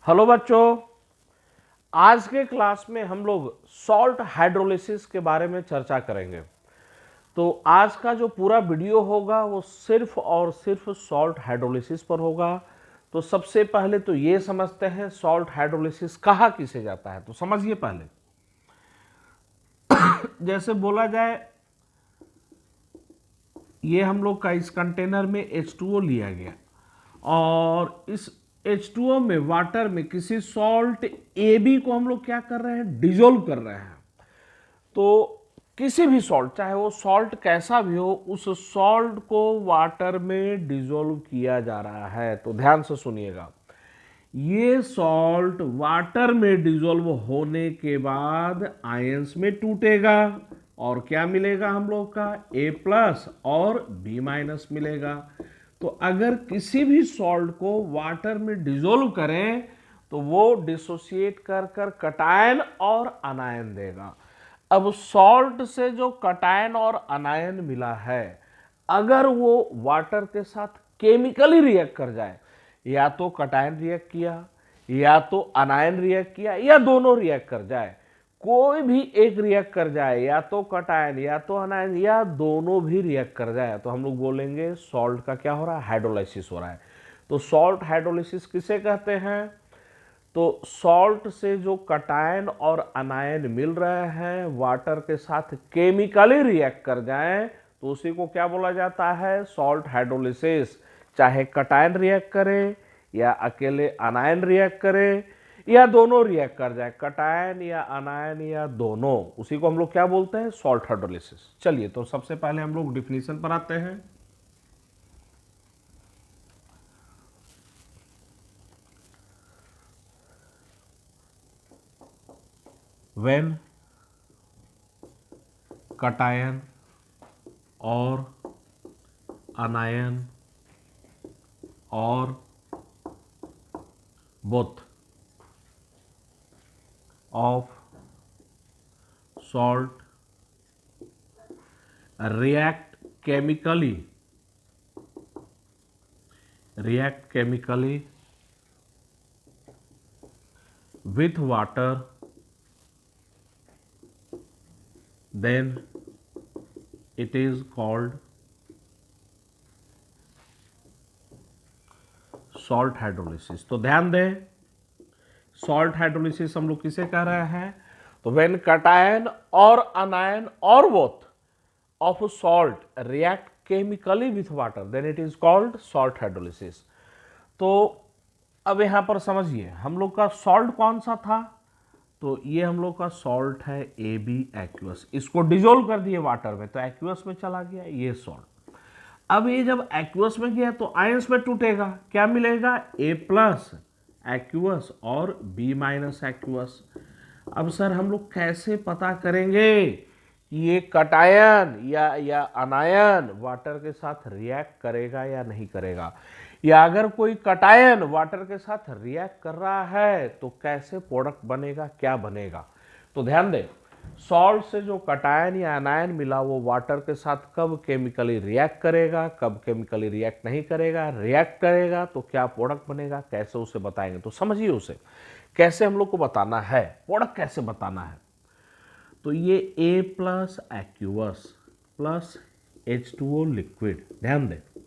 Hello बच्चों, आज के क्लास में हम लोग सॉल्ट हाइड्रोलिसिस के बारे में चर्चा करेंगे। तो आज का जो पूरा वीडियो होगा वो सिर्फ और सिर्फ सॉल्ट हाइड्रोलिसिस पर होगा। तो सबसे पहले तो ये समझते हैं सॉल्ट हाइड्रोलिसिस कहा किसे जाता है। तो समझिए पहले, जैसे बोला जाए ये हम लोग का इस कंटेनर में H2O लिया गया और इस H2O में वाटर में किसी सॉल्ट AB को हम लोग क्या कर रहे हैं, डिजोल्व कर रहे हैं। तो किसी भी सॉल्ट, चाहे वो सॉल्ट कैसा भी हो, उस सॉल्ट को वाटर में डिजोल्व किया जा रहा है। तो ध्यान से सुनिएगा, ये सॉल्ट वाटर में डिजोल्व होने के बाद आयंस में टूटेगा और क्या मिलेगा हम लोग का, A+ और B- मिलेगा। तो अगर किसी भी सॉल्ट को वाटर में डिजोल्व करें तो वो डिसोसिएट कर कर कटायन और अनायन देगा। अब सॉल्ट से जो कटायन और अनायन मिला है, अगर वो वाटर के साथ केमिकली रिएक्ट कर जाए, या तो कटायन रिएक्ट किया या तो अनायन रिएक्ट किया या दोनों रिएक्ट कर जाए, कोई भी एक रिएक्ट कर जाए, या तो कटायन या तो अनायन या दोनों भी रिएक्ट कर जाए, तो हम लोग बोलेंगे सॉल्ट का क्या हो रहा है, हाइड्रोलाइसिस हो रहा है। तो सॉल्ट हाइड्रोलिसिस किसे कहते हैं? तो सॉल्ट से जो कटायन और अनायन मिल रहे हैं वाटर के साथ केमिकली रिएक्ट कर जाएं तो उसी को क्या बोला जाता है, सॉल्ट हाइड्रोलिसिस। चाहे कटायन रिएक्ट करे या अकेले अनायन रिएक्ट करे या दोनों रिएक्ट कर जाए, कटायन या अनायन या दोनों, उसी को हम लोग क्या बोलते हैं, सॉल्ट हाइड्रोलिसिस। चलिए, तो सबसे पहले हम लोग डिफिनीशन पर आते हैं। व्हेन कटायन और अनायन और both of salt react chemically with water, then it is called salt hydrolysis. तो ध्यान दें, सॉल्ट हाइड्रोलिसिस हम लोग किसे कह रहे हैं, तो व्हेन कटायन और अनायन और both of salt react chemically with water, then it is called salt hydrolysis. तो अब यहां पर समझिए, हम लोग का सॉल्ट कौन सा था, तो ये हम लोग का सॉल्ट है AB एक्वस। इसको डिजोल्व कर दिए वाटर में तो एक्वस में चला गया ये सॉल्ट। अब ये जब एक्वस में गया तो आयंस में टूटेगा, क्या मिलेगा, A+ एक्वस और B- एक्वस। अब सर हम लोग कैसे पता करेंगे कि ये कटायन या अनायन वाटर के साथ रिएक्ट करेगा या नहीं करेगा, या अगर कोई कटायन वाटर के साथ रिएक्ट कर रहा है तो कैसे प्रोडक्ट बनेगा, क्या बनेगा। तो ध्यान दें, सॉल्ट से जो कटायन या अनायन मिला वो वाटर के साथ कब केमिकली रिएक्ट करेगा, कब केमिकली रिएक्ट नहीं करेगा, रिएक्ट करेगा तो क्या प्रोडक्ट बनेगा, कैसे उसे बताएंगे। तो समझिए उसे कैसे हम लोग को बताना है, प्रोडक्ट कैसे बताना है। तो ये A+ aqueous plus H2O liquid, ध्यान दें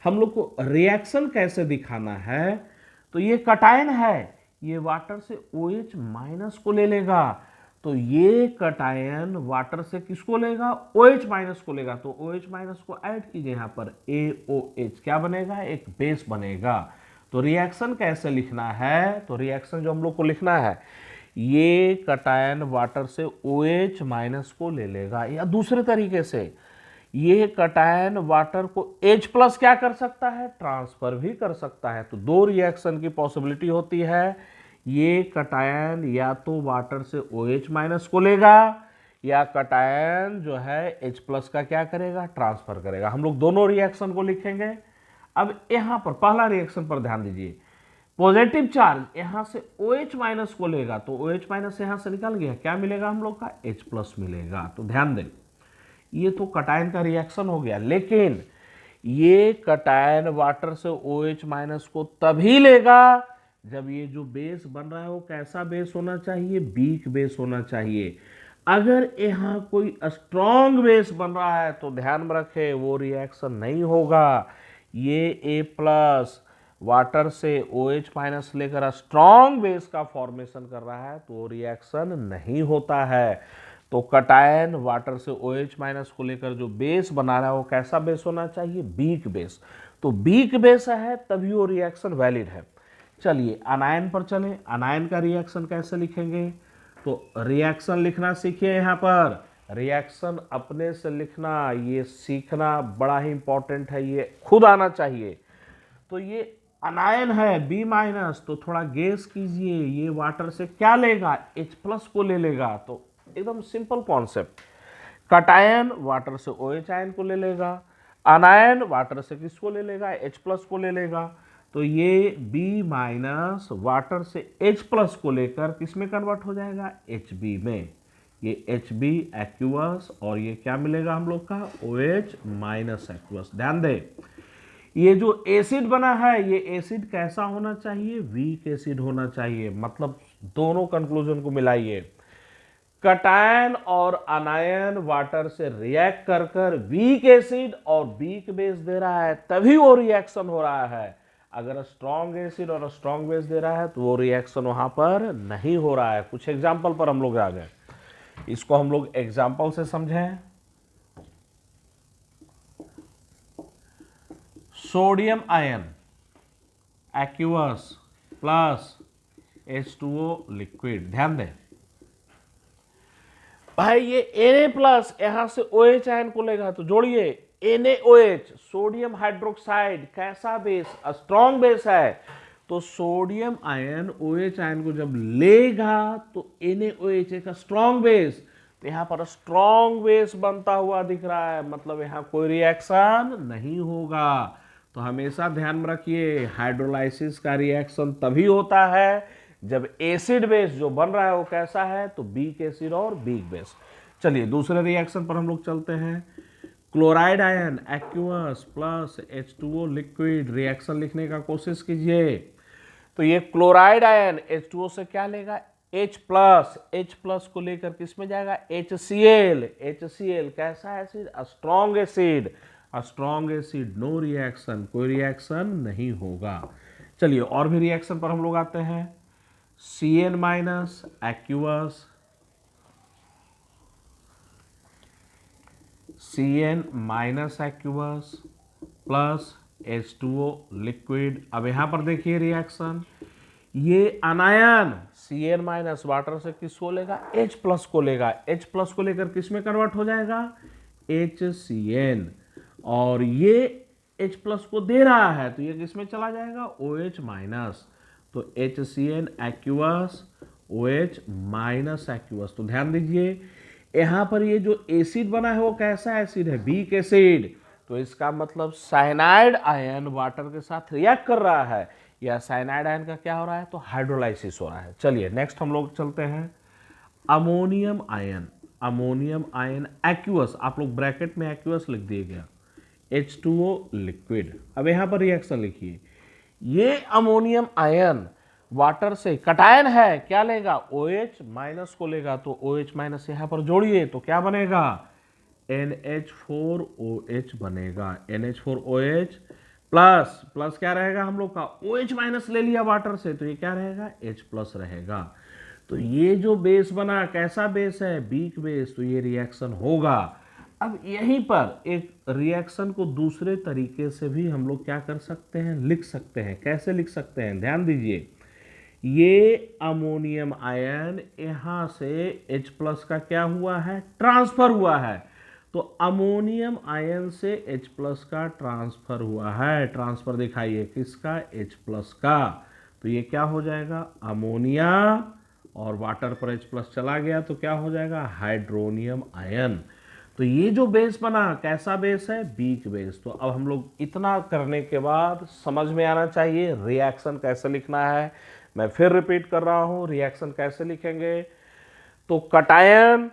हम लोग को रिएक्शन कैसे दिखाना है। तो ये कटायन है, ये वाटर से OH- को ले लेगा, तो ये कटायन वाटर से किसको लेगा, OH- को लेगा। तो OH- को ऐड कीजिए यहां पर, AOH क्या बनेगा, एक बेस बनेगा। तो रिएक्शन कैसे लिखना है, तो रिएक्शन जो हम लोग को लिखना है, ये कटायन वाटर से OH- को ले लेगा, या दूसरे तरीके से ये कटायन वाटर को H+ क्या कर सकता है, ट्रांसफर भी कर सकता है। तो दो रिएक्शन की पॉसिबिलिटी होती है, ये कटायन या तो वाटर से OH- को लेगा या कटायन जो है H+ का क्या करेगा, ट्रांसफर करेगा। हम लोग दोनों रिएक्शन को लिखेंगे। अब यहां पर पहला रिएक्शन पर ध्यान दीजिए, पॉजिटिव चार्ज यहां से OH- को लेगा तो OH- यहां से निकल गया, क्या मिलेगा हम लोग का, H+ मिलेगा। तो ध्यान दें, ये तो कटायन का रिएक्शन हो गया, लेकिन ये कटायन वाटर से OH- को तभी लेगा जब ये जो बेस बन रहा है वो कैसा बेस होना चाहिए, वीक बेस होना चाहिए। अगर यहाँ कोई स्ट्रॉन्ग बेस बन रहा है तो ध्यान में रखें वो रिएक्शन नहीं होगा। ये ए प्लस वाटर से OH माइनस लेकर स्ट्रॉन्ग बेस का फॉर्मेशन कर रहा है तो वो रिएक्शन नहीं होता है। तो कटायन वाटर से OH माइनस को लेकर जो बेस बना रहा है वो कैसा बेस होना चाहिए, वीक बेस। तो वीक बेस है तभी वो रिएक्शन वैलिड है। चलिए अनायन पर चलें, अनायन का रिएक्शन कैसे लिखेंगे। तो रिएक्शन लिखना सीखिए। यहाँ पर रिएक्शन अपने से लिखना ये सीखना बड़ा ही इंपॉर्टेंट है, ये खुद आना चाहिए। तो ये अनायन है बी माइनस, तो थोड़ा गेस कीजिए ये वाटर से क्या लेगा, H प्लस को ले लेगा। तो एकदम सिंपल कॉन्सेप्ट। कटायन वाटर से OH आयन को ले लेगा, अनायन वाटर से किसको ले लेगा, H प्लस को ले लेगा। तो ये B माइनस वाटर से H प्लस को लेकर किस में कन्वर्ट हो जाएगा, HB में। ये HB एक्वस और ये क्या मिलेगा हम लोग का, OH माइनस एक्वस। ध्यान दें ये जो एसिड बना है ये एसिड कैसा होना चाहिए, वीक एसिड होना चाहिए। मतलब दोनों कंक्लूजन को मिलाइए, कटायन और अनायन वाटर से रिएक्ट कर कर वीक एसिड और वीक बेस दे रहा है तभी वो रिएक्शन हो रहा है। अगर स्ट्रॉन्ग एसिड और स्ट्रॉन्ग बेस दे रहा है तो वो रिएक्शन वहां पर नहीं हो रहा है। कुछ एग्जाम्पल पर हम लोग आ गए, इसको हम लोग एग्जाम्पल से समझें। Sodium ion aqueous plus H2O liquid. ध्यान दें भाई ये Na प्लस यहां से OH आयन को लेगा तो जोड़िए NaOH, सोडियम हाइड्रोक्साइड कैसा बेस, स्ट्रॉन्ग बेस है। तो सोडियम आयन OH आयन को जब लेगा तो NaOH एक स्ट्रॉन्ग बेस, तो यहां पर स्ट्रॉन्ग बेस बनता हुआ दिख रहा है, मतलब यहां कोई रिएक्शन नहीं होगा। तो हमेशा ध्यान में रखिए हाइड्रोलाइसिस का रिएक्शन तभी होता है जब एसिड बेस जो बन रहा है वो कैसा है, तो वीक एसिड और वीक बेस। चलिए दूसरे रिएक्शन पर हम लोग चलते हैं। Chloride ion aqueous plus H2O liquid, reaction लिखने का कोशिश कीजिए। तो ये क्लोराइड आयन H2O से क्या लेगा, H प्लस को लेकर किस में जाएगा, HCl कैसा acid, strong acid, strong acid no reaction, कोई रिएक्शन नहीं होगा। चलिए और भी रिएक्शन पर हम लोग आते हैं। Cn minus aqueous, Cn minus aqueous plus H2O liquid. अब यहां पर देखिए रिएक्शन, ये अनायन Cn माइनस वाटर से किसको लेगा, H प्लस को लेगा, H प्लस को लेकर किस में कन्वर्ट हो जाएगा, HCN, और ये H प्लस को दे रहा है तो ये किस में चला जाएगा, OH माइनस। तो HCN aqueous OH minus aqueous. तो ध्यान दीजिए यहां पर ये जो एसिड बना है वो कैसा एसिड है, वीक एसिड। तो इसका मतलब साइनाइड आयन वाटर के साथ रिएक्ट कर रहा है, या साइनाइड आयन का क्या हो रहा है, तो हाइड्रोलाइसिस हो रहा है। चलिए नेक्स्ट हम लोग चलते हैं ammonium ion, ammonium ion aqueous, आप लोग ब्रैकेट में एक्वस लिख दिएगा, H2O लिक्विड। अब यहां पर रिएक्शन लिखिए, ये अमोनियम आयन वाटर से कटायन है क्या लेगा, OH माइनस को लेगा। तो OH माइनस यहां पर जोड़िए तो क्या बनेगा, NH4OH बनेगा, NH4OH प्लस, प्लस क्या रहेगा हम लोग का, OH माइनस ले लिया वाटर से तो ये क्या रहेगा, H प्लस रहेगा। तो ये जो बेस बना कैसा बेस है, वीक बेस, तो ये रिएक्शन होगा। अब यहीं पर एक रिएक्शन को दूसरे तरीके से भी हम लोग क्या कर सकते हैं, लिख सकते हैं। कैसे लिख सकते हैं, ध्यान दीजिए, ये अमोनियम आयन यहां से H प्लस का क्या हुआ है, ट्रांसफर हुआ है। तो अमोनियम आयन से H प्लस का ट्रांसफर हुआ है, ट्रांसफर दिखाइए किसका, H प्लस का। तो ये क्या हो जाएगा, अमोनिया, और वाटर पर H प्लस चला गया तो क्या हो जाएगा, हाइड्रोनियम आयन। तो ये जो बेस बना कैसा बेस है, वीक बेस। तो अब हम लोग इतना करने के बाद समझ में आना चाहिए रिएक्शन कैसे लिखना है। मैं फिर रिपीट कर रहा हूं, रिएक्शन कैसे लिखेंगे। तो कटायन,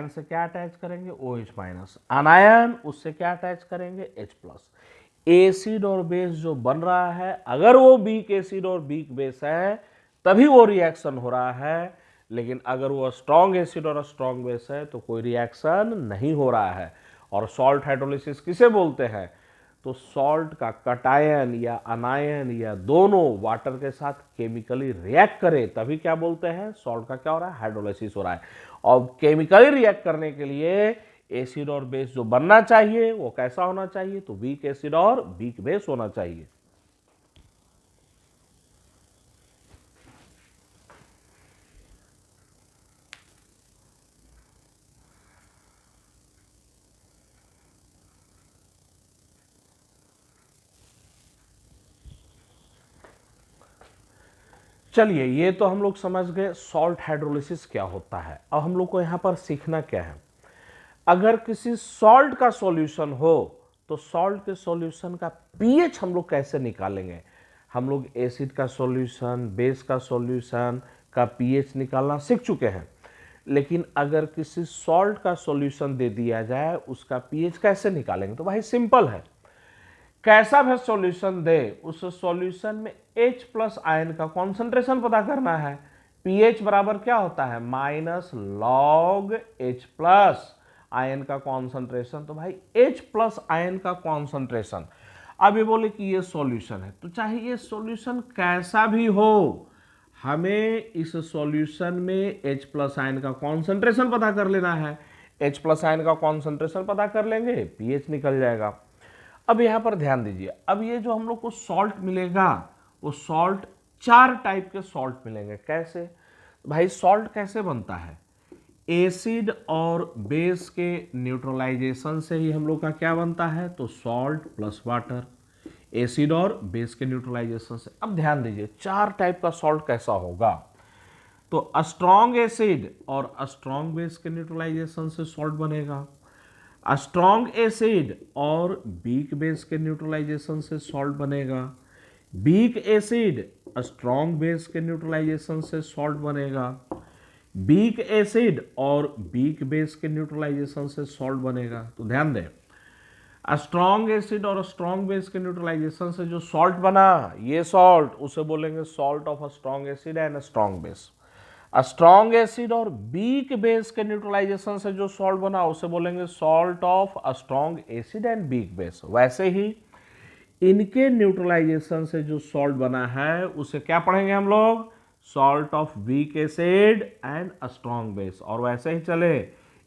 से क्या अटैच करेंगे, OH माइनस, अनायन उससे क्या अटैच करेंगे, H प्लस। एसिड और बेस जो बन रहा है, अगर वो वीक एसिड और वीक बेस है तभी वो रिएक्शन हो रहा है, लेकिन अगर वो स्ट्रॉन्ग एसिड और स्ट्रॉन्ग बेस है तो कोई रिएक्शन नहीं हो रहा है। और सॉल्ट हाइड्रोलिसिस किसे बोलते हैं? तो सॉल्ट का कटायन या अनायन या दोनों वाटर के साथ केमिकली रिएक्ट करे तभी क्या बोलते हैं? सॉल्ट का क्या हो रहा है? हाइड्रोलिसिस हो रहा है। और केमिकली रिएक्ट करने के लिए एसिड और बेस जो बनना चाहिए वो कैसा होना चाहिए? तो वीक एसिड और वीक बेस होना चाहिए। चलिए, ये तो हम लोग समझ गए सॉल्ट हाइड्रोलिसिस क्या होता है। अब हम लोग को यहां पर सीखना क्या है? अगर किसी सॉल्ट का सॉल्यूशन हो तो सॉल्ट के सॉल्यूशन का पीएच हम लोग कैसे निकालेंगे? हम लोग एसिड का सॉल्यूशन, बेस का सॉल्यूशन का पीएच निकालना सीख चुके हैं, लेकिन अगर किसी सॉल्ट का सॉल्यूशन दे दिया जाए उसका पीएच कैसे निकालेंगे? तो भाई सिंपल है, कैसा भी सॉल्यूशन दे उस सॉल्यूशन में H प्लस आयन का कॉन्सेंट्रेशन पता करना है। पीएच बराबर क्या होता है? Minus log H plus ion का कॉन्सेंट्रेशन। तो भाई H प्लस आयन का कॉन्सेंट्रेशन, अब ये बोले कि ये सॉल्यूशन है, तो चाहे ये सॉल्यूशन कैसा भी हो, हमें इस सॉल्यूशन में H प्लस आयन का कॉन्सेंट्रेशन पता कर लेना है। H प्लस आयन का कॉन्सेंट्रेशन पता कर लेंगे, पीएच निकल जाएगा। अब यहां पर ध्यान दीजिए, अब ये जो हम लोग को सॉल्ट मिलेगा वो सॉल्ट 4 टाइप के सॉल्ट मिलेंगे। कैसे? भाई सॉल्ट कैसे बनता है? एसिड और बेस के न्यूट्रलाइजेशन से ही हम लोग का क्या बनता है? तो सॉल्ट प्लस वाटर, एसिड और बेस के न्यूट्रलाइजेशन से। अब ध्यान दीजिए 4 टाइप का सॉल्ट कैसा होगा। तो स्ट्रॉन्ग एसिड और स्ट्रॉन्ग बेस के न्यूट्रलाइजेशन से सॉल्ट बनेगा, स्ट्रॉन्ग एसिड और वीक बेस के न्यूट्रलाइजेशन से सॉल्ट बनेगा, वीक एसिड स्ट्रॉन्ग बेस के न्यूट्रलाइजेशन से सॉल्ट बनेगा, वीक एसिड और वीक बेस के न्यूट्रलाइजेशन से सॉल्ट बनेगा। तो ध्यान दें, स्ट्रॉन्ग एसिड और स्ट्रॉन्ग बेस के न्यूट्रलाइजेशन से जो सॉल्ट बना, ये सॉल्ट उसे बोलेंगे salt of strong acid and strong base. Strong acid और वीक बेस के न्यूट्रलाइजेशन से जो सॉल्ट बना उसे बोलेंगे salt of strong acid and weak base. वैसे ही इनके न्यूट्रलाइजेशन से जो सॉल्ट बना है उसे क्या पढ़ेंगे हम लोग? Salt of weak acid and strong base. और वैसे ही चले,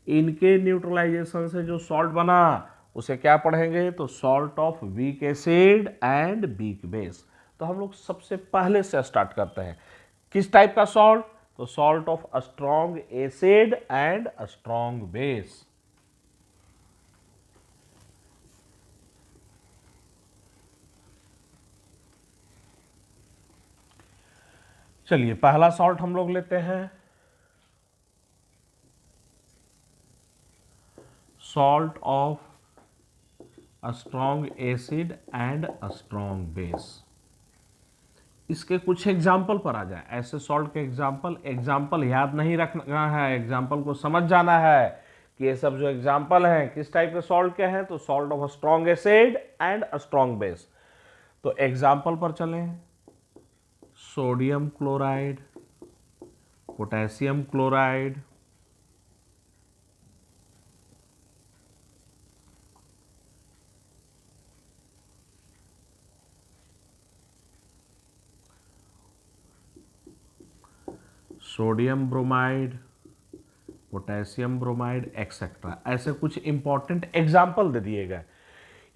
इनके न्यूट्रलाइजेशन से जो सॉल्ट बना उसे क्या पढ़ेंगे? तो salt of weak acid and weak base. तो हम लोग सबसे पहले से स्टार्ट करते हैं, किस टाइप का सॉल्ट? तो salt of strong acid and strong base. चलिए पहला सॉल्ट हम लोग लेते हैं, salt of strong acid and strong base. इसके कुछ एग्जाम्पल पर आ जाए, ऐसे सॉल्ट के एग्जाम्पल याद नहीं रखना है, एग्जाम्पल को समझ जाना है कि ये सब जो एग्जाम्पल हैं किस टाइप के सॉल्ट के हैं। तो salt of strong acid and strong base. तो एग्जाम्पल पर चलें, sodium chloride, potassium chloride, sodium bromide, potassium bromide etcetera. ऐसे कुछ इंपॉर्टेंट एग्जाम्पल दे दिए गए।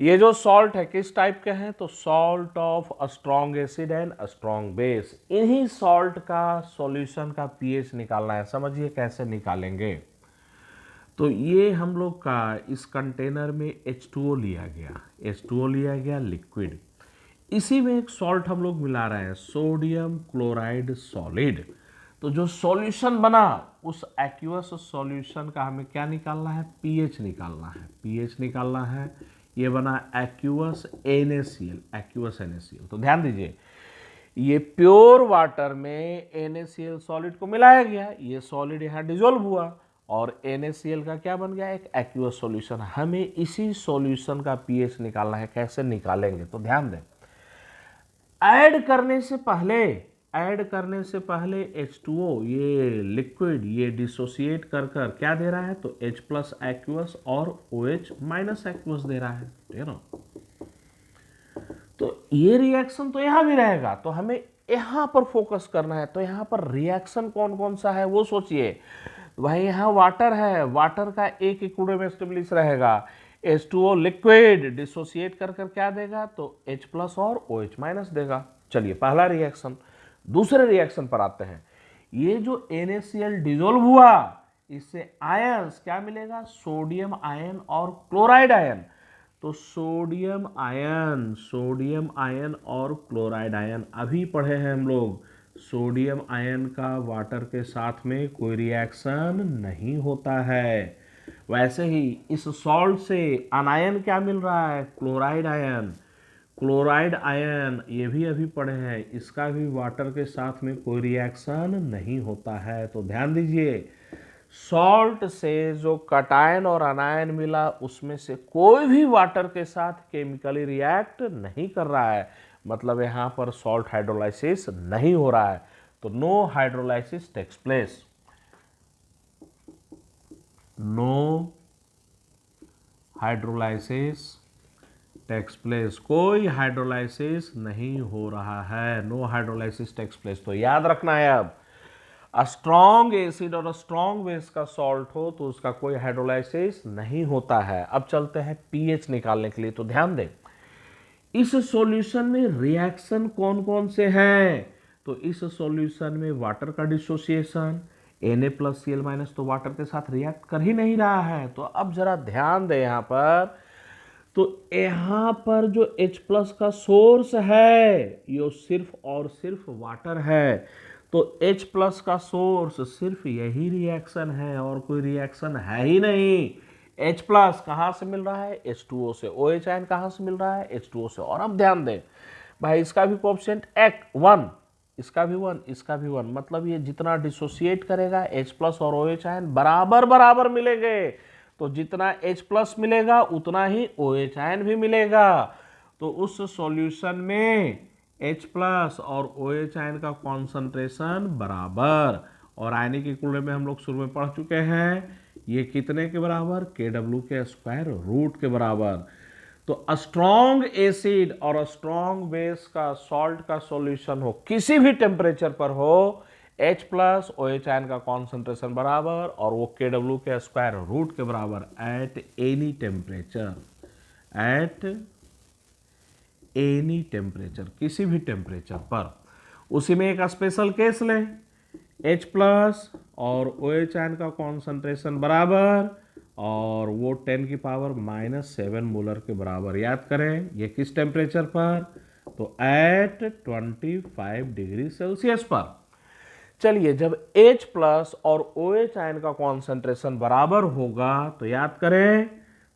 ये जो सॉल्ट है किस टाइप के हैं? तो salt of strong acid and strong base. इन्हीं सॉल्ट का सॉल्यूशन का पीएच निकालना है। समझिए कैसे निकालेंगे। तो ये हम लोग का इस कंटेनर में H2O लिया गया, H2O लिया गया लिक्विड, इसी में एक सॉल्ट हम लोग मिला रहे हैं, सोडियम क्लोराइड सॉलिड। तो जो सॉल्यूशन बना उस एक्वस सॉल्यूशन का हमें क्या निकालना है? पीएच निकालना है, पीएच निकालना है। ये बना एक्वस NaCl, एक्वस NaCl। तो ध्यान दीजिए, ये प्योर वाटर में NaCl सॉलिड को मिलाया गया, ये सॉलिड यहाँ डिजोल्व हुआ और NaCl का क्या बन गया, एक एक्वस सॉल्यूशन। हमें इसी सॉल्यूशन का pH निकालना है। कैसे निकालेंगे, तो ध्यान दें, ऐड करने से पहले H2O ये लिक्विड ये डिसोसिएट कर कर क्या दे रहा है, तो H प्लस एक्वस और OH माइनस एक्वस दे रहा है, ठीक है ना। तो ये रिएक्शन तो यहां भी रहेगा, तो हमें यहां पर फोकस करना है। तो यहां पर रिएक्शन कौन कौन सा है वो सोचिए। भाई यहां वाटर है, वाटर का एक इक्विलिब्रियम स्टेबलिश रहेगा। H2O लिक्विड डिसोसिएट कर कर क्या देगा, तो H प्लस और OH माइनस देगा। चलिए पहला रिएक्शन। दूसरे रिएक्शन पर आते हैं। ये जो NaCl डिजोल्व हुआ, इससे आयंस क्या मिलेगा, सोडियम आयन और क्लोराइड आयन। तो सोडियम आयन और क्लोराइड आयन अभी पढ़े हैं हम लोग। सोडियम आयन का वाटर के साथ में कोई रिएक्शन नहीं होता है। वैसे ही इस सॉल्ट से अनायन क्या मिल रहा है, क्लोराइड आयन। क्लोराइड आयन ये भी अभी पढ़े हैं, इसका भी वाटर के साथ में कोई रिएक्शन नहीं होता है। तो ध्यान दीजिए, सॉल्ट से जो कटायन और अनायन मिला उसमें से कोई भी वाटर के साथ केमिकली रिएक्ट नहीं कर रहा है, मतलब यहां पर सॉल्ट हाइड्रोलाइसिस नहीं हो रहा है। तो no hydrolysis takes place, no hydrolysis takes place, कोई हाइड्रोलाइसिस नहीं हो रहा है, नो हाइड्रोलाइसिस टेक्स प्लेस। तो याद रखना है, अब स्ट्रॉन्ग एसिड और स्ट्रॉन्ग बेस का सॉल्ट हो तो उसका कोई हाइड्रोलाइसिस नहीं होता है। अब चलते हैं पीएच निकालने के लिए। तो ध्यान दें, इस सॉल्यूशन में रिएक्शन कौन कौन से हैं, तो इस सॉल्यूशन में वाटर का dissociation, Na plus Cl minus तो वाटर के साथ रिएक्ट कर ही नहीं रहा है। तो अब जरा ध्यान दें यहां पर, तो यहां पर जो H प्लस का सोर्स है ये सिर्फ और सिर्फ वाटर है। तो H प्लस का सोर्स सिर्फ यही रिएक्शन है और कोई रिएक्शन है ही नहीं। H प्लस कहां से मिल रहा है, H2O से। OH आयन कहां से मिल रहा है, H2O से। और अब ध्यान दें भाई, इसका भी कोएफिशिएंट 1, इसका भी 1, इसका भी 1, मतलब ये जितना डिसोसिएट करेगा H प्लस और OH आयन बराबर बराबर मिलेंगे। तो जितना H प्लस मिलेगा उतना ही OH आयन भी मिलेगा। तो उस सॉल्यूशन में H प्लस और OH आयन का कॉन्सेंट्रेशन बराबर, और आयनिक इक्विलिब्रियम में हम लोग शुरू में पढ़ चुके हैं, ये कितने के बराबर, KW के स्क्वायर रूट के बराबर। तो स्ट्रॉन्ग एसिड और स्ट्रॉन्ग बेस का सॉल्ट का सॉल्यूशन हो, किसी भी टेम्परेचर पर हो, H प्लस OH आयन का कॉन्सेंट्रेशन बराबर और वो KW के स्क्वायर रूट के बराबर at any temperature, at any temperature, किसी भी टेम्परेचर पर। उसी में एक स्पेशल केस लें, H प्लस और OH आयन का कॉन्सेंट्रेशन बराबर और वो 10 की पावर -7 मोलर के बराबर। याद करें ये किस टेम्परेचर पर, तो एट 25 डिग्री सेल्सियस पर। चलिए जब H प्लस और OH आयन का कॉन्सेंट्रेशन बराबर होगा तो याद करें,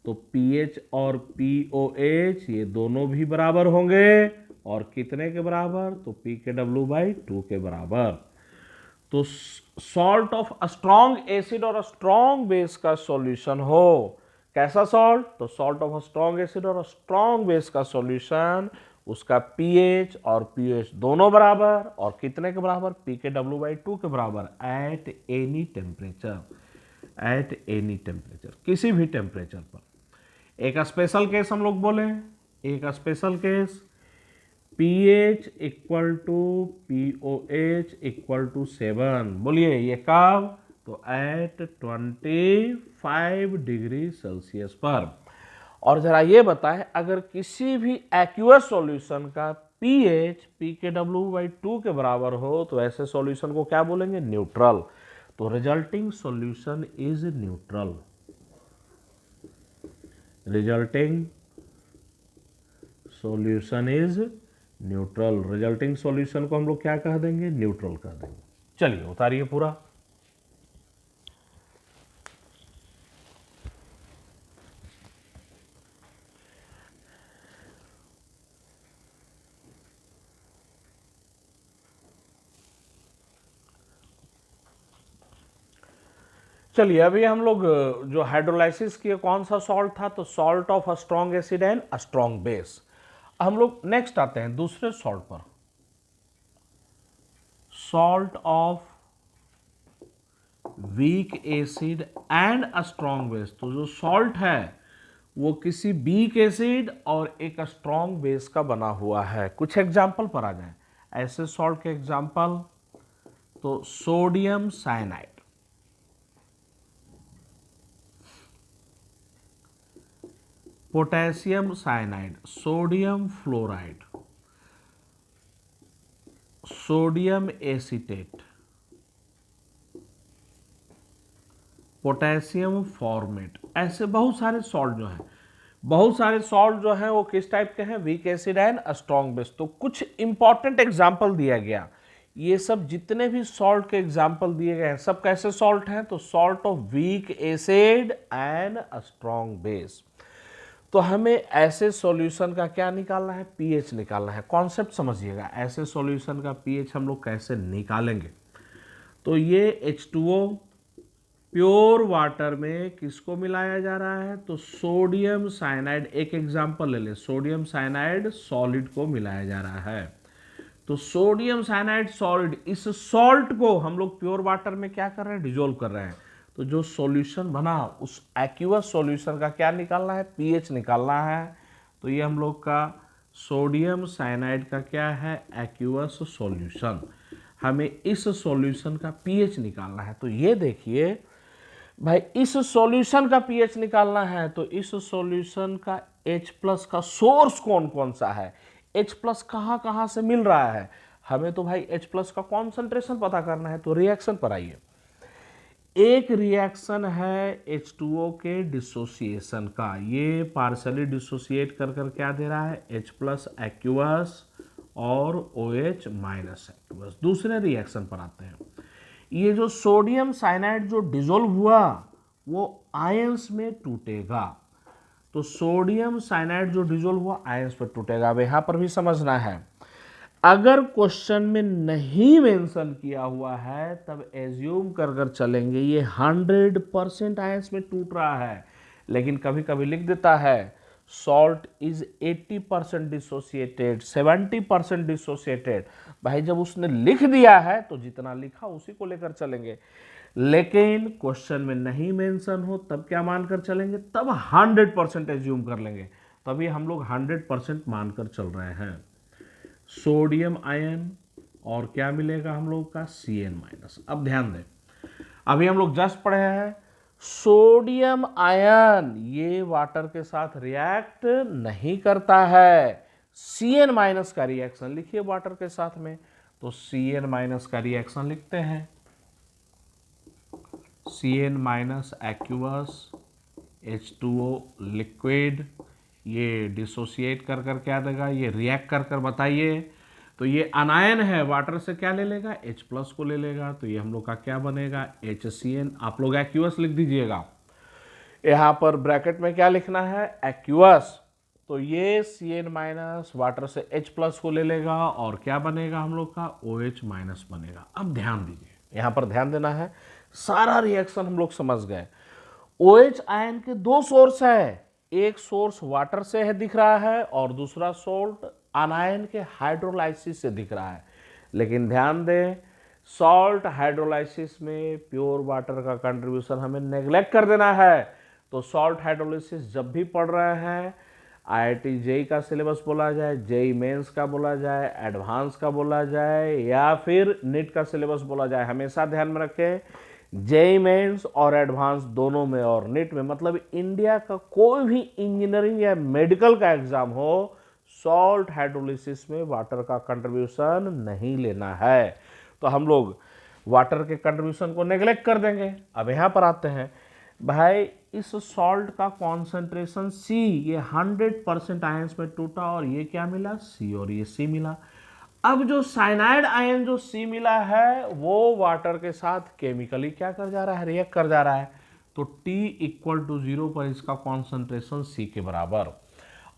तो pH और POH ये दोनों भी बराबर होंगे, और कितने के बराबर, तो pKw/2 के बराबर। तो सॉल्ट ऑफ स्ट्रॉन्ग एसिड और स्ट्रॉन्ग बेस का सॉल्यूशन हो, कैसा सॉल्ट, तो सॉल्ट ऑफ स्ट्रॉन्ग एसिड और स्ट्रॉन्ग बेस का सॉल्यूशन, उसका pH और pH दोनों बराबर, और कितने के बराबर, pKw/2 के बराबर at any temperature, at any temperature, किसी भी टेम्परेचर पर। एक स्पेशल केस हम लोग बोले, एक special case, pH equal to POH equal to 7, बोलिए ये कब, तो एट 25 डिग्री सेल्सियस पर। और जरा ये बताएं, अगर किसी भी एक्वस सॉल्यूशन का pH pKw/2 के बराबर हो तो ऐसे सॉल्यूशन को क्या बोलेंगे, न्यूट्रल। तो resulting solution is neutral, resulting solution is neutral, resulting solution को हम लोग क्या कह देंगे, न्यूट्रल कह देंगे। चलिए उतारिए पूरा। चलिए अभी हम लोग जो हाइड्रोलाइसिस किए कौन सा सॉल्ट था, तो salt of a strong acid and a strong base. हम लोग नेक्स्ट आते हैं दूसरे सॉल्ट पर, salt of weak acid and a strong base. तो जो सॉल्ट है वो किसी वीक एसिड और एक स्ट्रॉन्ग बेस का बना हुआ है। कुछ एग्जाम्पल पर आ जाए ऐसे सॉल्ट के एग्जाम्पल, तो sodium cyanide, potassium cyanide, sodium fluoride, sodium acetate, potassium format. ऐसे बहुत सारे सॉल्ट जो हैं, बहुत सारे सॉल्ट जो हैं वो किस टाइप के हैं, weak acid and strong base. तो कुछ इंपॉर्टेंट एग्जाम्पल दिया गया। ये सब जितने भी सॉल्ट के एग्जाम्पल दिए गए हैं सब कैसे सॉल्ट हैं, तो salt of weak acid and strong base. तो हमें ऐसे सॉल्यूशन का क्या निकालना है, पीएच निकालना है। कॉन्सेप्ट समझिएगा, ऐसे सॉल्यूशन का पीएच हम लोग कैसे निकालेंगे। तो ये H2O प्योर वाटर में किसको मिलाया जा रहा है, तो सोडियम साइनाइड। एक एग्जांपल ले ले, सोडियम साइनाइड सॉलिड को मिलाया जा रहा है। तो सोडियम साइनाइड सॉलिड, इस सॉल्ट को हम लोग प्योर वाटर में क्या कर रहे हैं, डिजोल्व कर रहे हैं। तो जो सॉल्यूशन बना उस एक्वस सॉल्यूशन का क्या निकालना है, पीएच निकालना है। तो ये हम लोग का सोडियम साइनाइड का क्या है, एक्वस सॉल्यूशन। हमें इस सॉल्यूशन का पीएच निकालना है। तो ये देखिए भाई, इस सॉल्यूशन का पीएच निकालना है तो इस सॉल्यूशन का H+ का सोर्स कौन कौन सा है, H+ कहाँ कहाँ से मिल रहा है। हमें तो भाई H+ का कॉन्सेंट्रेशन पता करना है। तो रिएक्शन पर आइए, एक रिएक्शन है H2O के डिसोसिएशन का, ये पार्शली डिसोसिएट कर कर क्या दे रहा है, H+ एक्वस और OH- एक्वस। दूसरे रिएक्शन पर आते हैं, ये जो सोडियम साइनाइड जो डिसॉल्व हुआ वो आयंस में टूटेगा। तो सोडियम साइनाइड जो डिसॉल्व हुआ आयंस में टूटेगा। अब यहां पर भी समझना है, अगर क्वेश्चन में नहीं मेंशन किया हुआ है तब एज्यूम कर कर चलेंगे ये 100% आयंस में टूट रहा है। लेकिन कभी कभी लिख देता है सॉल्ट इज 80% डिसोसिएटेड, 70% डिसोसिएटेड। भाई जब उसने लिख दिया है तो जितना लिखा उसी को लेकर चलेंगे। लेकिन क्वेश्चन में नहीं मेंशन हो तब क्या मानकर चलेंगे, तब 100% एज्यूम कर लेंगे। तभी हम लोग 100% मानकर चल रहे हैं। सोडियम आयन और क्या मिलेगा हम लोग का, Cn-। अब ध्यान दें, अभी हम लोग जस्ट पढ़े हैं सोडियम आयन ये वाटर के साथ रिएक्ट नहीं करता है। Cn- का रिएक्शन लिखिए वाटर के साथ में, तो Cn- का रिएक्शन लिखते हैं, Cn- एक्वस H2O लिक्विड, ये डिसोसिएट कर कर क्या देगा, ये रिएक्ट कर कर बताइए। तो ये अनायन है, वाटर से क्या ले लेगा, H+ को ले लेगा। तो ये हम लोग का क्या बनेगा, HCN। आप लोग एक्वस लिख दीजिएगा, यहाँ पर ब्रैकेट में क्या लिखना है, एक्वस। तो ये Cn- वाटर से H+ को ले लेगा और क्या बनेगा हम लोग का, OH- बनेगा। अब ध्यान दीजिए, यहाँ पर ध्यान देना है, सारा रिएक्शन हम लोग समझ गए। OH आयन के दो सोर्स है, एक सोर्स वाटर से है दिख रहा है और दूसरा सोर्स अनायन के हाइड्रोलाइसिस से दिख रहा है। लेकिन ध्यान दें, सॉल्ट हाइड्रोलाइसिस में प्योर वाटर का कंट्रीब्यूशन हमें नेग्लेक्ट कर देना है। तो सॉल्ट हाइड्रोलाइसिस जब भी पढ़ रहे हैं, IIT JEE का सिलेबस बोला जाए, JEE मेंस का बोला जाए, एडवांस का बोला जाए या फिर नीट का सिलेबस बोला जाए, हमेशा ध्यान में रखें JEE मेंस और एडवांस दोनों में और नीट में, मतलब इंडिया का कोई भी इंजीनियरिंग या मेडिकल का एग्जाम हो, सॉल्ट हाइड्रोलिसिस में वाटर का कंट्रीब्यूशन नहीं लेना है। तो हम लोग वाटर के कंट्रीब्यूशन को नेग्लेक्ट कर देंगे। अब यहाँ पर आते हैं भाई, इस सॉल्ट का कॉन्सेंट्रेशन C, ये 100% आयंस में टूटा और ये क्या मिला, C, और ये C मिला। अब जो साइनाइड आयन जो C मिला है वो वाटर के साथ केमिकली क्या कर जा रहा है, रिएक्ट कर जा रहा है। तो T = 0 पर इसका कॉन्सेंट्रेशन C के बराबर।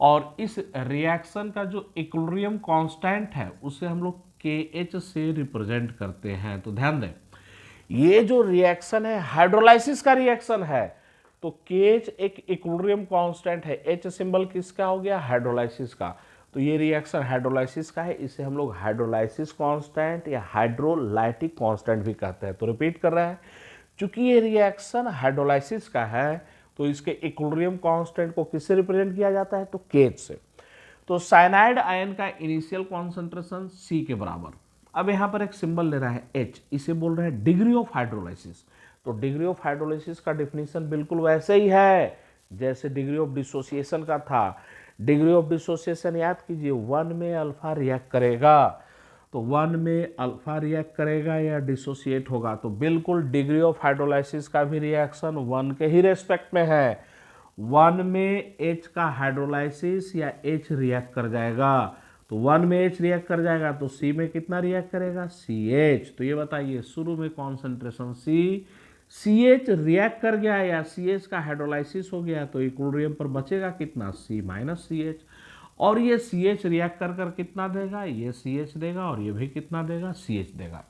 और इस रिएक्शन का जो इक्विलिब्रियम कांस्टेंट है उसे हम लोग KH से रिप्रेजेंट करते हैं। तो ध्यान दें, ये जो रिएक्शन है हाइड्रोलाइसिस का रिएक्शन है, तो केच एक इक्विलिब्रियम कांस्टेंट है, एच सिंबल किसका हो गया, हाइड्रोलाइसिस का। तो ये रिएक्शन हाइड्रोलाइसिस का है, इसे हम लोग हाइड्रोलाइसिस कांस्टेंट या हाइड्रोलाइटिक कांस्टेंट भी कहते हैं। तो रिपीट कर रहे हैं, चूंकि ये रिएक्शन हाइड्रोलाइसिस का है तो इसके इक्विलिब्रियम कांस्टेंट को किससे रिप्रेजेंट किया जाता है, तो केच से। तो साइनाइड आयन का इनिशियल कॉन्सेंट्रेशन C के बराबर। अब यहां पर एक सिंबल ले रहा है H, इसे बोल रहे हैं डिग्री ऑफ हाइड्रोलाइसिस। तो डिग्री ऑफ हाइड्रोलाइसिस का डिफिनीशन बिल्कुल वैसे ही है जैसे डिग्री ऑफ डिसोसिएशन का था। डिग्री ऑफ डिसोसिएशन याद कीजिए, 1 में अल्फा रिएक्ट करेगा, तो 1 में अल्फा रिएक्ट करेगा या डिसोसिएट होगा, तो बिल्कुल डिग्री ऑफ हाइड्रोलाइसिस का भी रिएक्शन 1 के ही रेस्पेक्ट में है। 1 में H का हाइड्रोलाइसिस या H रिएक्ट कर जाएगा, तो 1 में H रिएक्ट कर जाएगा तो C में कितना रिएक्ट करेगा, CH। तो ये बताइए, शुरू में कॉन्सेंट्रेशन CH रिएक्ट कर गया या CH का हाइड्रोलाइसिस हो गया, तो इक्विलिब्रियम पर बचेगा कितना, C माइनस CH। और ये CH रिएक्ट कर कर कितना देगा, ये CH देगा और ये भी कितना देगा, CH देगा।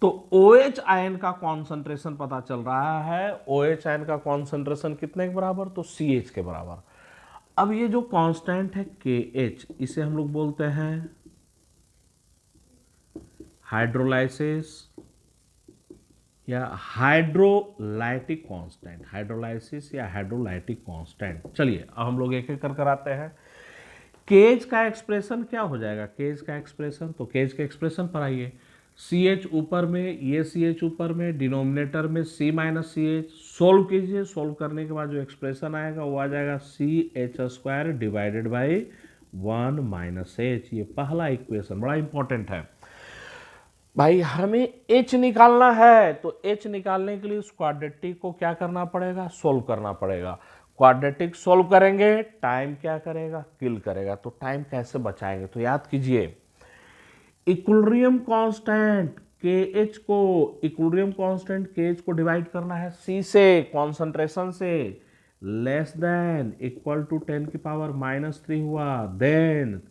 तो OH आयन का कॉन्सेंट्रेशन पता चल रहा है, OH आयन का कॉन्सेंट्रेशन कितने के बराबर, तो CH के बराबर। अब ये जो कांस्टेंट है KH, इसे हम लोग बोलते हैं हाइड्रोलाइसिस या हाइड्रोलाइटिक कांस्टेंट, हाइड्रोलाइसिस या हाइड्रोलाइटिक कांस्टेंट। चलिए अब हम लोग एक एक कर आते हैं। केज का एक्सप्रेशन क्या हो जाएगा, केज का एक्सप्रेशन, तो केज के एक्सप्रेशन पर आइए। CH ऊपर में, ये CH ऊपर में, डिनोमिनेटर में C माइनस CH, सोल्व कीजिए। सोल्व करने के बाद जो एक्सप्रेशन आएगा वो आ जाएगा CH² divided by 1 minus H। ये पहला इक्वेशन बड़ा इंपॉर्टेंट है भाई, हमें H निकालना है, तो H निकालने के लिए उस क्वाड्रेटिक को क्या करना पड़ेगा, सोल्व करना पड़ेगा। क्वाड्रेटिक सोल्व करेंगे, टाइम क्या करेगा, किल करेगा। तो टाइम कैसे बचाएंगे, तो याद कीजिए, इक्विलिब्रियम कांस्टेंट KH को, इक्विलिब्रियम कांस्टेंट KH को डिवाइड करना है C से, कॉन्सेंट्रेशन से, लेस देन इक्वल टू 10 की पावर -3 हुआ, then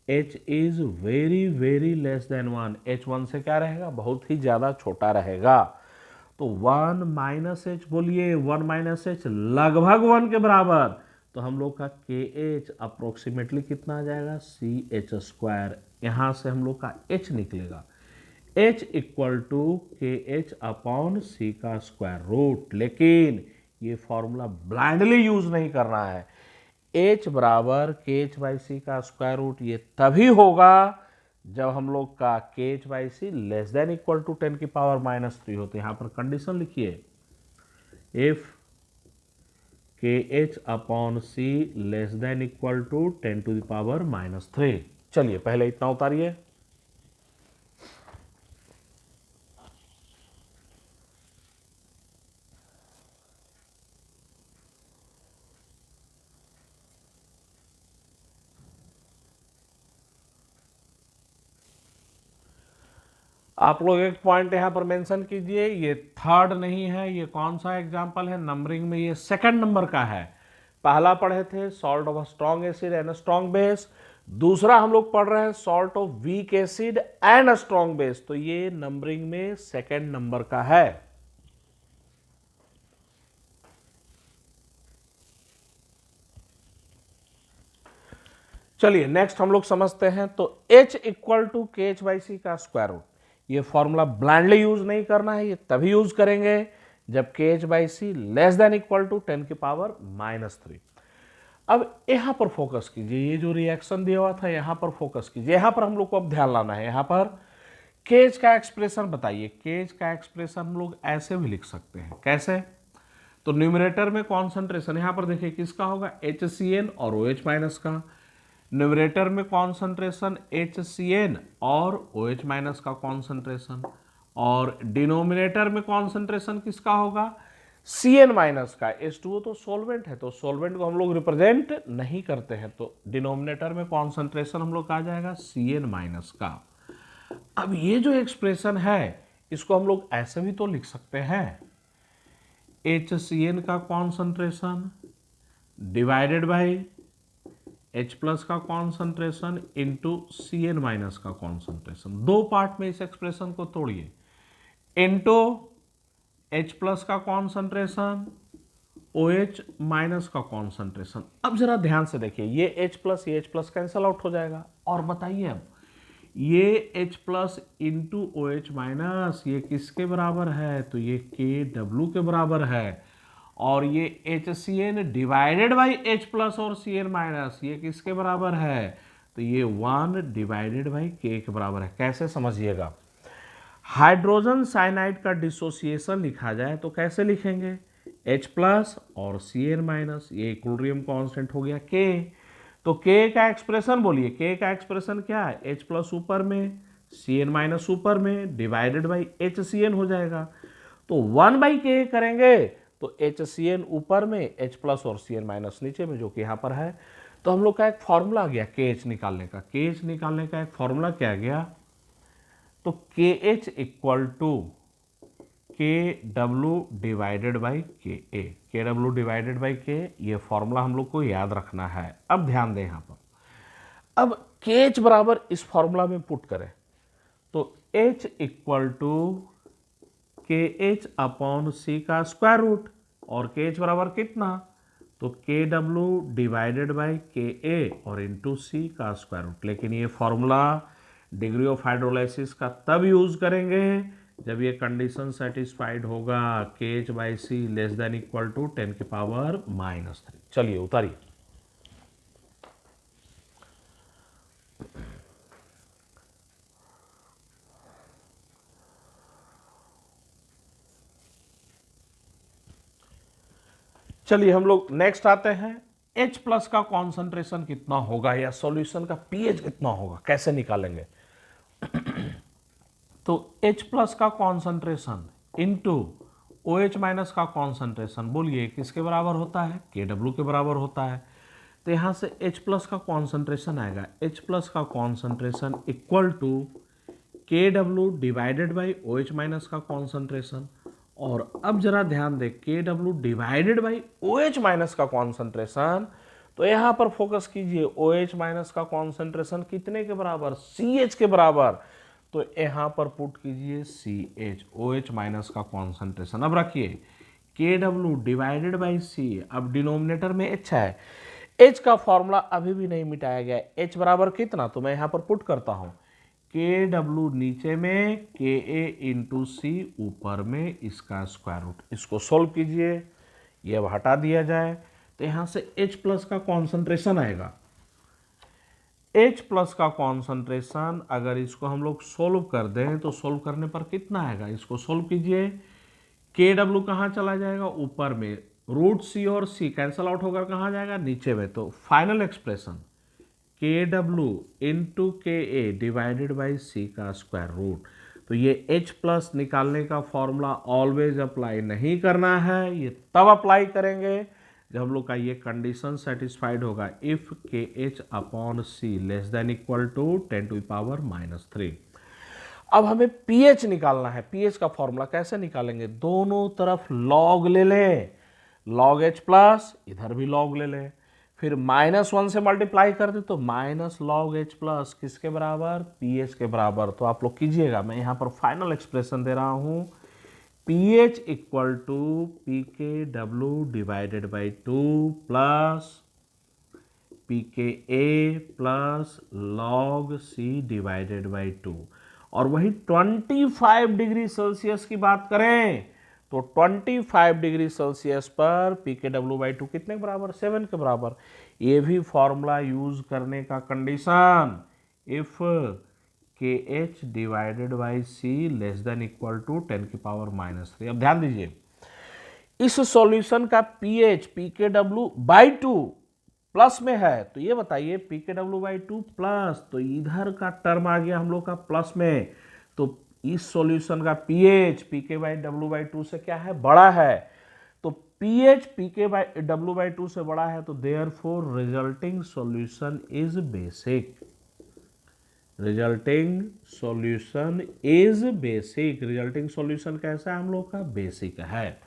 H is very very less than 1। H 1 से क्या रहेगा, बहुत ही ज्यादा छोटा रहेगा। तो 1 माइनस H, बोलिए 1 माइनस H लगभग 1 के बराबर। तो हम लोग का KH अप्रोक्सीमेटली कितना आ जाएगा, CH²। यहां से हम लोग का H निकलेगा, H equal to KH upon C का स्क्वायर रूट। लेकिन ये फॉर्मूला ब्लाइंडली यूज नहीं करना है। H बराबर KH बाई C का स्क्वायर रूट ये तभी होगा जब हम लोग का KH by C less than equal to 10 की पावर -3 हो। तो यहां पर कंडीशन लिखिए, if KH upon C less than equal to 10 to the power -3। चलिए पहले इतना उतारिए। आप लोग एक पॉइंट यहां पर मेंशन कीजिए, ये थर्ड नहीं है, ये कौन सा एग्जांपल है, नंबरिंग में ये सेकंड नंबर का है। पहला पढ़े थे salt of strong acid and strong base, दूसरा हम लोग पढ़ रहे हैं salt of weak acid and strong base, तो ये नंबरिंग में सेकंड नंबर का है। चलिए नेक्स्ट हम लोग समझते हैं। तो H equal to KH by C का स्क्वायर रूट, ये फॉर्मूला ब्लाइंडली यूज नहीं करना है, ये तभी यूज करेंगे जब KH by C less than equal to 10 की पावर -3। अब यहां पर फोकस कीजिए, ये जो रिएक्शन दिया हुआ था यहां पर फोकस कीजिए, यहां पर हम लोग को अब ध्यान लाना है। यहां पर KH का एक्सप्रेशन बताइए, KH का एक्सप्रेशन हम लोग ऐसे भी लिख सकते हैं, कैसे, तो न्यूमरेटर में कॉन्सेंट्रेशन यहां पर देखिए किसका होगा, HCN और OH माइनस का। न्यूमरेटर में कॉन्सेंट्रेशन HCN और OH माइनस का कॉन्सेंट्रेशन, और डिनोमिनेटर में कॉन्सेंट्रेशन किसका होगा, Cn माइनस का। H2O तो सॉल्वेंट है, तो सॉल्वेंट को हम लोग रिप्रेजेंट नहीं करते हैं, तो डिनोमिनेटर में कॉन्सेंट्रेशन हम लोग का आ जाएगा Cn माइनस का। अब ये जो एक्सप्रेशन है इसको हम लोग ऐसे भी तो लिख सकते हैं, HCN का concentration divided by H plus का कॉन्सेंट्रेशन इंटू Cn माइनस का कॉन्सेंट्रेशन, दो पार्ट में इस एक्सप्रेशन को तोड़िए, इंटू H प्लस का कॉन्सेंट्रेशन OH माइनस का कॉन्सेंट्रेशन। अब जरा ध्यान से देखिए, ये H प्लस कैंसल आउट हो जाएगा, और बताइए अब ये H plus into OH minus ये किसके बराबर है, तो ये KW के बराबर है, और ये HCN divided by H plus और Cn माइनस ये किसके बराबर है, तो ये 1 डिवाइडेड बाई K के बराबर है। कैसे समझिएगा, हाइड्रोजन साइनाइड का डिसोसिएशन लिखा जाए तो कैसे लिखेंगे, H प्लस और Cn माइनस, ये इक्विलिब्रियम कांस्टेंट हो गया K, तो K का एक्सप्रेशन बोलिए, K का एक्सप्रेशन क्या है, H प्लस ऊपर में Cn माइनस ऊपर में डिवाइडेड बाई HCN हो जाएगा, तो 1 बाई K करेंगे तो HCN ऊपर में H प्लस और Cn माइनस नीचे में, जो कि यहाँ पर है। तो हम लोग का एक फॉर्मूला आ गया KH निकालने का, KH निकालने का एक फॉर्मूला क्या गया, तो KH equal to KW divided by KA, KW divided by K, ये फॉर्मूला हम लोग को याद रखना है। अब ध्यान दें यहाँ पर, अब KH बराबर इस फॉर्मूला में पुट करें तो H equal to KH upon C का स्क्वायर रूट, और KH बराबर कितना, तो KW डिवाइडेड बाई KA और इंटू C का स्क्वायर रूट। लेकिन ये फॉर्मूला डिग्री ऑफ हाइड्रोलाइसिस का तब यूज करेंगे जब ये कंडीशन सेटिस्फाइड होगा, KH by C less than equal to 10 की पावर -3। चलिए उतारिए, चलिए हम लोग नेक्स्ट आते हैं, H प्लस का कॉन्सेंट्रेशन कितना होगा या सॉल्यूशन का pH कितना होगा, कैसे निकालेंगे। तो H प्लस का कॉन्सेंट्रेशन इंटू OH माइनस का कॉन्सेंट्रेशन, बोलिए किसके बराबर होता है, KW के बराबर होता है। तो यहाँ से H प्लस का कॉन्सेंट्रेशन आएगा, H प्लस का concentration equal to KW divided by OH minus का कॉन्सेंट्रेशन, और अब जरा ध्यान दें KW divided by OH minus का कॉन्सेंट्रेशन, तो यहाँ पर फोकस कीजिए, OH माइनस का कॉन्सेंट्रेशन कितने के बराबर, CH के बराबर, तो यहाँ पर पुट कीजिए CH, OH माइनस का कॉन्सेंट्रेशन। अब रखिए KW डिवाइडेड बाई C, अब डिनोमिनेटर में H है, H का फॉर्मूला अभी भी नहीं मिटाया गया, H बराबर कितना, तो मैं यहाँ पर पुट करता हूँ KW नीचे में KA इंटू C ऊपर में इसका स्क्वायर रूट, इसको सोल्व कीजिए, ये अब हटा दिया जाए, तो यहाँ से H प्लस का कॉन्सेंट्रेशन आएगा, H प्लस का कॉन्सेंट्रेशन अगर इसको हम लोग सोल्व कर दें तो सोल्व करने पर कितना आएगा, इसको सोल्व कीजिए, KW कहाँ चला जाएगा, ऊपर में, रूट C और C कैंसल आउट होकर कहाँ जाएगा, नीचे में, तो final expression KW into KA divided by C का स्क्वायर रूट। तो ये H प्लस निकालने का फॉर्मूला ऑलवेज अप्लाई नहीं करना है, ये तब अप्लाई करेंगे जब हम लोग का ये कंडीशन सेटिस्फाइड होगा, if KH upon C less than equal to 10 to the power -3। अब हमें pH निकालना है, pH का फॉर्मूला कैसे निकालेंगे, दोनों तरफ लॉग ले लें, लॉग H प्लस इधर भी लॉग ले लें, फिर -1 से मल्टीप्लाई कर दे तो माइनस लॉग H प्लस किसके बराबर, pH के बराबर। तो आप लोग कीजिएगा, मैं यहाँ पर फाइनल एक्सप्रेशन दे रहा हूँ, pH equal to PKW divided by 2 plus PKA plus log C divided by 2, और वही 25 डिग्री सेल्सियस की बात करें तो 25 डिग्री सेल्सियस पर PKW बाई 2 कितने के बराबर, 7 के बराबर। ये भी फॉर्मूला यूज करने का condition, if KH divided by C less than equal to 10 की पावर -3। अब ध्यान दीजिए, इस सॉल्यूशन का pH PKW बाई 2 प्लस में है, तो ये बताइए PKW बाई 2 प्लस, तो इधर का टर्म आ गया हम लोग का प्लस में, तो इस सॉल्यूशन का pH PKW बाई 2 से क्या है, बड़ा है, तो pH PKW बाई 2 से बड़ा है, तो therefore resulting solution is basic, resulting solution is basic, resulting solution कैसा है हम लोग का, बेसिक है।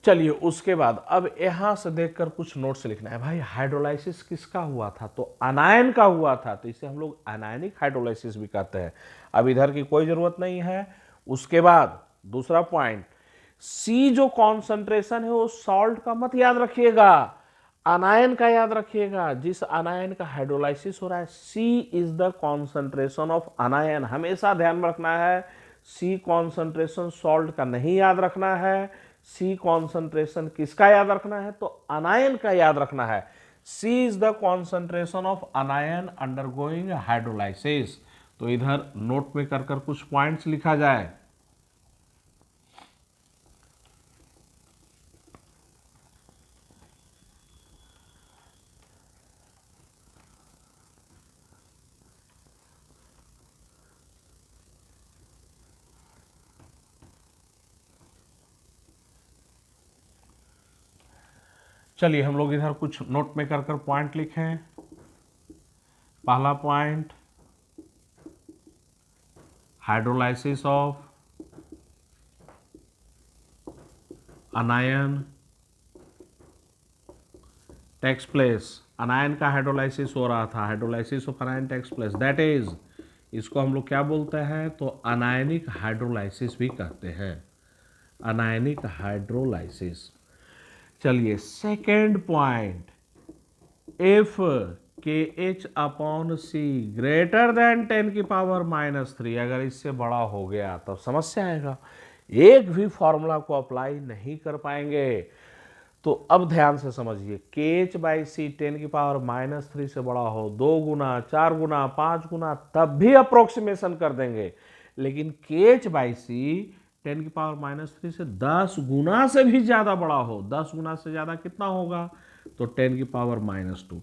चलिए उसके बाद अब यहां से देखकर कुछ नोट्स लिखना है। भाई हाइड्रोलाइसिस किसका हुआ था? तो अनायन का हुआ था, तो इसे हम लोग अनायनिक हाइड्रोलाइसिस भी कहते हैं। अब इधर की कोई जरूरत नहीं है। उसके बाद दूसरा पॉइंट, सी जो कॉन्सेंट्रेशन है वो सॉल्ट का मत याद रखिएगा, अनायन का याद रखिएगा। जिस अनायन का हाइड्रोलाइसिस हो रहा है, C is the concentration of anion, हमेशा ध्यान में रखना है। सी कॉन्सेंट्रेशन सॉल्ट का नहीं याद रखना है। सी कॉन्सेंट्रेशन किसका याद रखना है? तो अनायन का याद रखना है। C is the concentration of anion undergoing hydrolysis. तो इधर नोट में कर कर कुछ पॉइंट्स लिखा जाए। चलिए हम लोग इधर कुछ नोट में कर कर पॉइंट लिखें। पहला point, hydrolysis of anion takes place. Anion का हाइड्रोलाइसिस हो रहा था, hydrolysis of anion takes place, that is, इसको हम लोग क्या बोलते हैं? तो अनायनिक हाइड्रोलाइसिस भी कहते हैं, अनायनिक हाइड्रोलाइसिस। चलिए second point, if K H upon C greater then 10⁻³ अगर इससे बड़ा हो गया तब समस्या आएगा, एक भी फॉर्मूला को अप्लाई नहीं कर पाएंगे। तो अब ध्यान से समझिए, के एच बाई सी 10⁻³ से बड़ा हो, 2 गुना, 4 गुना, 5 गुना, तब भी अप्रोक्सीमेशन कर देंगे। लेकिन के एच बाई सी 10⁻³ से 10 गुना से भी ज्यादा बड़ा हो, 10 गुना से ज्यादा कितना होगा? तो 10⁻²।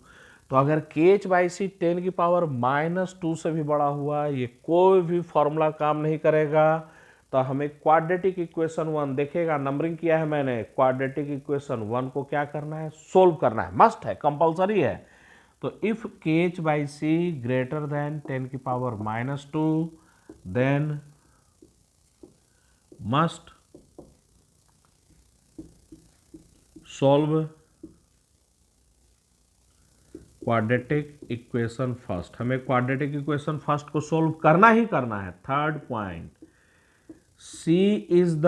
तो अगर के एच बाई सी 10⁻² से भी बड़ा हुआ, ये कोई भी फॉर्मूला काम नहीं करेगा। तो हमें क्वाड्रेटिक इक्वेशन 1 देखिएगा, नंबरिंग किया है मैंने, क्वाड्रेटिक इक्वेशन 1 को क्या करना है? सोल्व करना है, मस्ट है, कंपलसरी है। तो if K H by C greater than 10⁻², then must solve quadratic equation first. हमें क्वाड्रेटिक इक्वेशन फर्स्ट को सोल्व करना ही करना है। Third point, C is the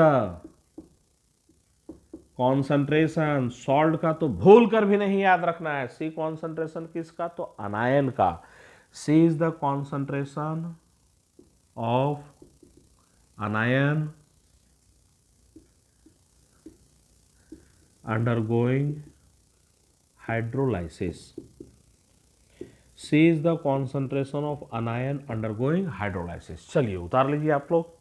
concentration, salt का तो भूल कर भी नहीं याद रखना है। C कॉन्सेंट्रेशन किसका? तो अनायन का। C is the concentration of anion undergoing hydrolysis. C is the concentration of anion undergoing hydrolysis. चलिए उतार लीजिए आप लोग।